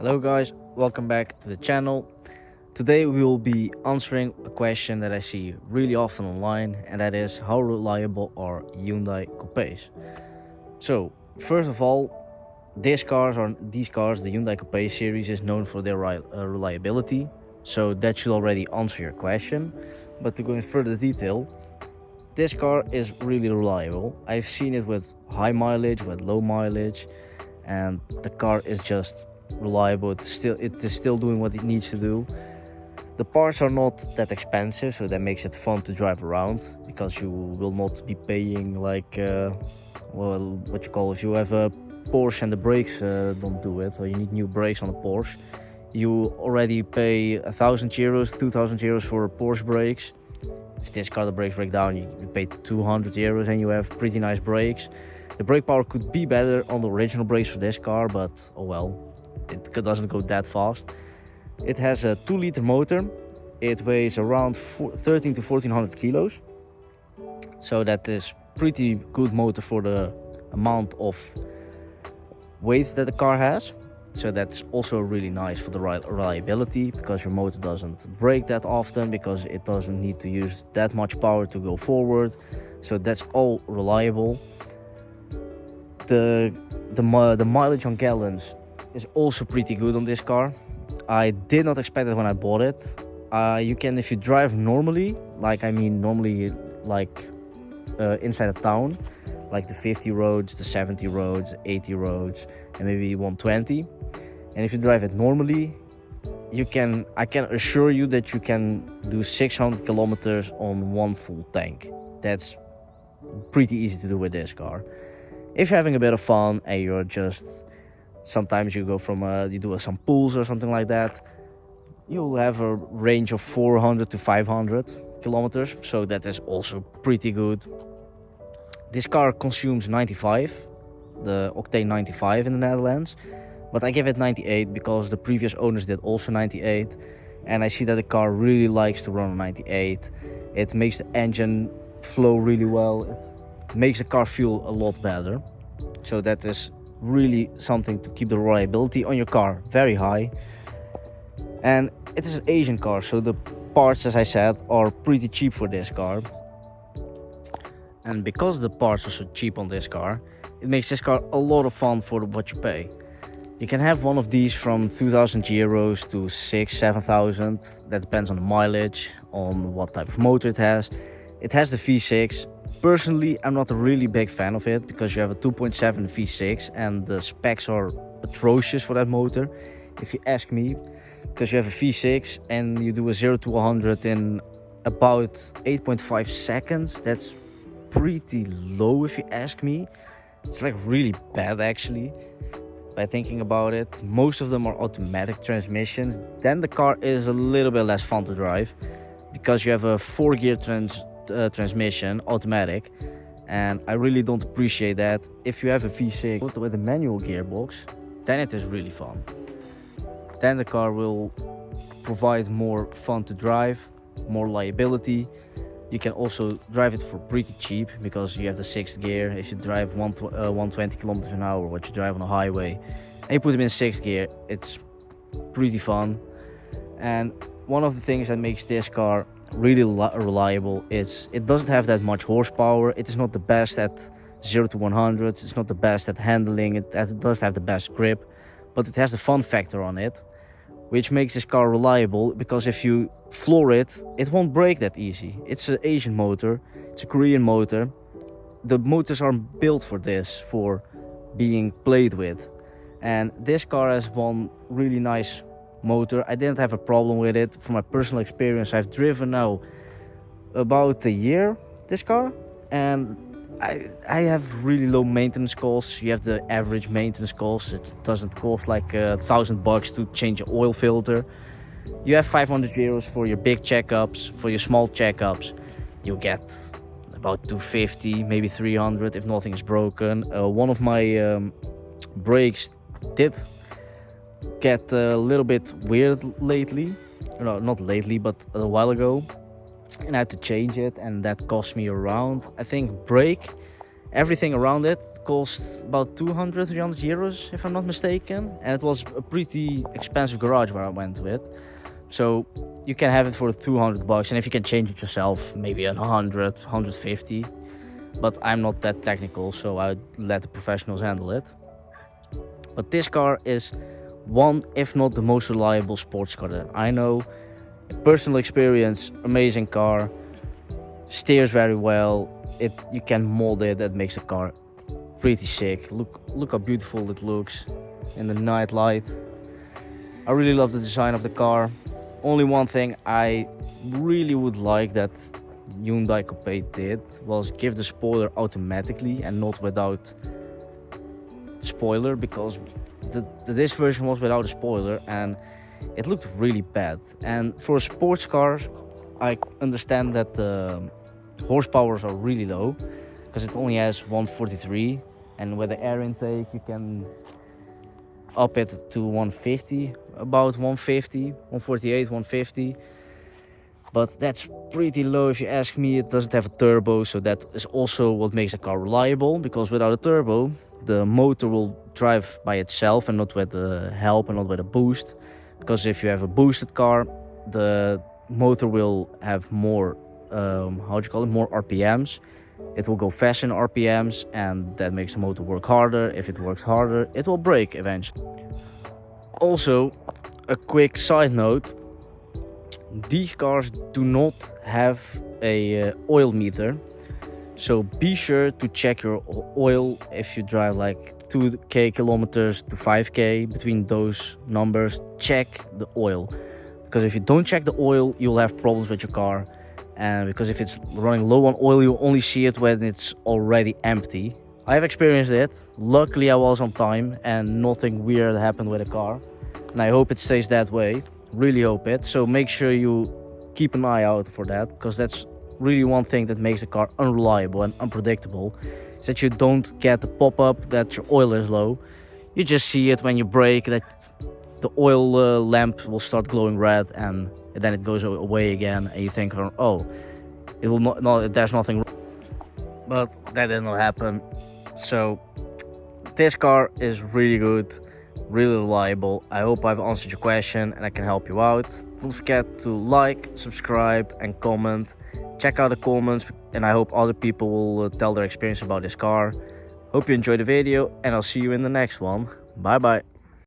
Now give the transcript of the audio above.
Hello guys, welcome back to the channel. Today we will be answering a question that I see really often online, and that is how reliable are Hyundai Coupes. So first of all, these cars, the Hyundai Coupe series, is known for their reliability, so that should already answer your question. But to go in further detail, this car is really reliable. I've seen it with high mileage, with low mileage, and the car is just reliable. It is still doing what it needs to do. The parts are not that expensive, so that makes it fun to drive around, because you will not be paying like if you have a Porsche and the brakes don't do it, or you need new brakes on a Porsche, you already pay 1,000 euros, 2,000 euros for Porsche brakes. If this car the brakes break down, you pay 200 euros and you have pretty nice brakes. The brake power could be better on the original brakes for this car, but oh well, it doesn't go that fast. It has a 2-liter motor. It weighs around 13 to 1400 kilos, so that is pretty good motor for the amount of weight that the car has. So that's also really nice for the reliability, because your motor doesn't break that often, because it doesn't need to use that much power to go forward. So that's all reliable. The mileage on gallons is also pretty good on this car. I did not expect it when I bought it. You can, if you drive normally, inside a town, like the 50 roads, the 70 roads, 80 roads, and maybe 120. And if you drive it normally, I can assure you that you can do 600 kilometers on one full tank. That's pretty easy to do with this car. If you're having a bit of fun and you're just, sometimes you go you do some pools or something like that, you'll have a range of 400 to 500 kilometers. So that is also pretty good. This car consumes 95, the octane 95 in the Netherlands, but I give it 98 because the previous owners did also 98, and I see that the car really likes to run on 98. It makes the engine flow really well. It makes the car feel a lot better. So that is really something to keep the reliability on your car very high. And it is an Asian car, so the parts, as I said, are pretty cheap for this car. And because the parts are so cheap on this car, it makes this car a lot of fun for what you pay. You can have one of these from 2,000 euros to 7,000. That depends on the mileage, on what type of motor it has. It has the V6. Personally, I'm not a really big fan of it, because you have a 2.7 V6 and the specs are atrocious for that motor, if you ask me. Because you have a V6 and you do a 0 to 100 in about 8.5 seconds. That's pretty low if you ask me. It's like really bad actually, by thinking about it. Most of them are automatic transmissions. Then the car is a little bit less fun to drive, because you have a 4-gear transmission, automatic, and I really don't appreciate that. If you have a V6 with a manual gearbox, then it is really fun. Then the car will provide more fun to drive, more reliability. You can also drive it for pretty cheap, because you have the 6th gear. If you drive 120 kilometers an hour, what you drive on a highway, and you put them in 6th gear, it's pretty fun. And one of the things that makes this car really reliable is it doesn't have that much horsepower. It is not the best at 0 to 100. It's not the best at handling. It does have the best grip, but it has the fun factor on it, which makes this car reliable, because if you floor it, it won't break that easy. It's an Asian motor, it's a Korean motor. The motors aren't built for this, for being played with. And this car has one really nice motor. I didn't have a problem with it. From my personal experience, I've driven now about a year this car, and I have really low maintenance costs. You have the average maintenance costs. It doesn't cost like $1,000 to change an oil filter. You have 500 euros for your big checkups. For your small checkups, you get about 250, maybe 300 if nothing is broken. One of my brakes did get a little bit weird lately. No, not lately, but a while ago, and I had to change it, and that cost me around, I think, everything around it cost about 200, 300 euros if I'm not mistaken, and it was a pretty expensive garage where I went with. So you can have it for 200 bucks, and if you can change it yourself, maybe 100, 150. But I'm not that technical, so I let the professionals handle it. But this car is one, if not the most reliable sports car that I know. Personal experience, amazing car, steers very well. You can mold it, that makes the car pretty sick. Look how beautiful it looks in the night light. I really love the design of the car. Only one thing I really would like that Hyundai Coupe did was give the spoiler automatically and not without spoiler, because this version was without a spoiler and it looked really bad. And for a sports car, I understand that the horsepowers are really low because it only has 143, and with the air intake you can up it to 150, about 150, 148, 150. But that's pretty low if you ask me. It doesn't have a turbo, so that is also what makes the car reliable, because without a turbo the motor will drive by itself and not with the help and not with a boost. Because if you have a boosted car, the motor will have more more RPMs. It will go fast in RPMs, and that makes the motor work harder. If it works harder, it will break eventually. Also, a quick side note, these cars do not have a oil meter, so be sure to check your oil if you drive like 2k kilometers to 5k. Between those numbers, check the oil, because if you don't check the oil, you'll have problems with your car. And because if it's running low on oil, you only see it when it's already empty. I've experienced it. Luckily I was on time and nothing weird happened with the car, and I hope it stays that way. Really hope it. So make sure you keep an eye out for that, because that's really one thing that makes the car unreliable and unpredictable, is that you don't get the pop-up that your oil is low. You just see it when you brake, that the oil lamp will start glowing red, and then it goes away again, and you think, oh, it will not, there's nothing wrong. But that did not happen. So this car is really good, really reliable. I hope I've answered your question and I can help you out. Don't forget to like, subscribe and comment. Check out the comments, and I hope other people will tell their experience about this car. Hope you enjoyed the video, and I'll see you in the next one. Bye bye.